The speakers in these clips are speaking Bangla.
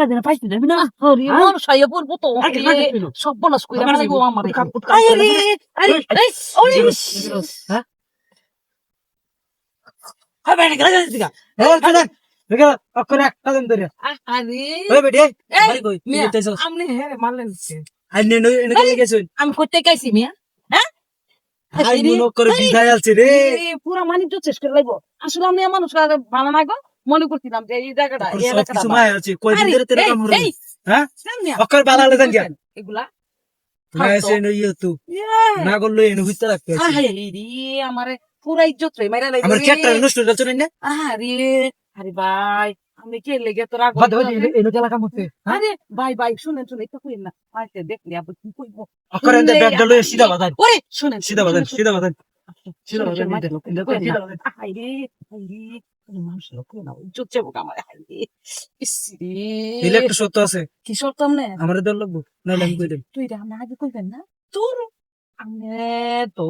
দিন পাইছি যাবি না আরে মানুষ আইয়া পড়বো তো সব বনাস কইরা মারাইবো আমার আরে আরে ওরে হ্যাঁ হ্যাঁ বেটা গেলা যাচ্ছিস গা হ্যাঁ চলে বেটা অকরে একটা দিন ধরে আরে ওই বেটি এই মিয়া আমনে হেরে মারলেন আই নে নে কে গেছুন আমি কইতে কাইছি মিয়া হ্যাঁ আই মনে করে বিদায় আলছে রে পুরা মানিজ্য শেষ করে লাইবো আসলে আমি মানুষ ভালো না গো মনে করছিলাম যে এই জায়গাটা এই এলাকাটা কিছু মায় আছে কই দিন ধরে তেরে কাম হলো এই হ্যাঁ সামনে অকর বালালে দেন গিয়া এগুলা না এসে নই তু না করলো এনে হইতে রাখতে আছে আরে আমারে পুরা ইজ্জত রে মাইরা লাইবো আমার কেটটা নষ্ট হয়ে যাচ্ছে না আরে আরে ভাই আমি কে লেগে তোরা বাদ বাদ এনে গেলা কাম হচ্ছে আরে ভাই ভাই শুনেন শুনেন এটা কইন না আইতে দেখলি আপনি কি কইবো অকর এনে ব্যাগ দলো সিধা বাদাই ওরে শুনেন সিধা বাদাই সিধা বাদাই সিধা শুনেন, বাদাই শুনেন, সিধা বাদাই আইরে আইরে মানুষের লোক না ইজ্জত যাবো আমারে আইরে ইসরি দিলে একটু সত্য আছে কি সরতাম না আমারে দল লাগবো নাইলে আমি কই দেব তুই রা না আগে কইবেন না তোর আমনে তো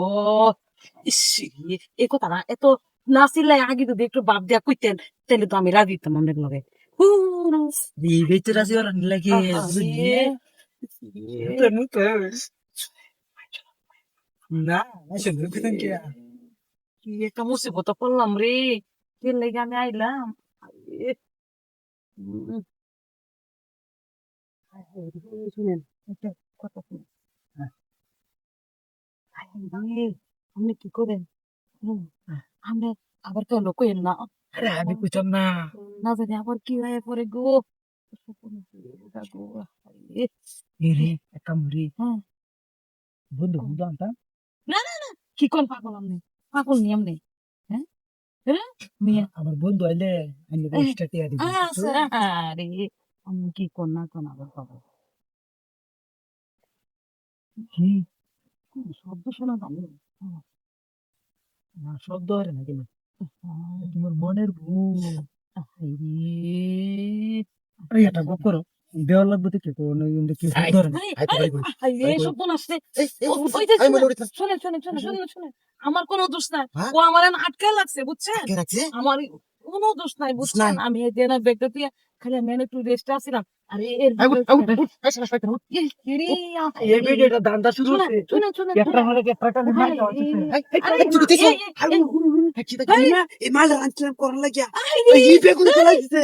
ইসরি এই কথা না এত না চিল্লাই আগে যদি একটু বাপ দিয়া কইতেন তাহলে তো আমি রাজি হতাম আমাদের লগে এই ভিতরে আছে ওরা লাগে তো মুতো না আসলে বুঝতেন কি কি একটা মুসিবত করলাম রে কে লেগে আমি আইলাম শুনেন একটা কথা শুনেন আপনি কি করেন আমরা আবার কেন কইেন না আরে আমি কইতাম না না জানি আবার কি হয়ে পরে গো এরে একটা মুড়ি হ্যাঁ বন্ধু বন্ধু আনতা না না না কি কোন পাগল আপনি পাগল নি আপনি হ্যাঁ মিয়া আমার বন্ধু আইলে আমি স্টার্ট দিয়া দিবি আরে আমি কি কোন না কোন আবার পাগল কি শব্দ শোনা যাবে না শব্দ হয় না কেন তোমার মনের ভুল এই একটা গপ করো দেওয়ার লাগবে তো কি করো কি ধরে না শোনেন শোনেন শোনেন শোনেন শোনেন আমার কোনো দোষ নাই ও আমার আটকে লাগছে বুঝছেন আমার কোনো দোষ নাই বুঝছেন আমি এই দেনা ব্যাগটা দিয়ে খালি আমি একটু রেস্ট আসছিলাম আরে এর এই ভিডিওটা দান্দা শুরু হচ্ছে শুনেন শুনেন একটা হলে একটা এই মাল রান্না করার লাগিয়া এই বেগুন ফেলাই দিতে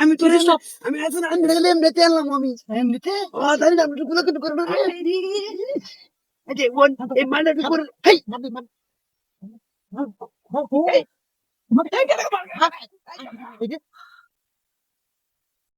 আমি তোরে সব আমি এখন এমনিতে আনলাম আমি এমনিতে জানি না আমি তো গুলো কিন্তু করব না এই ওয়ান এই মালটা করে হেই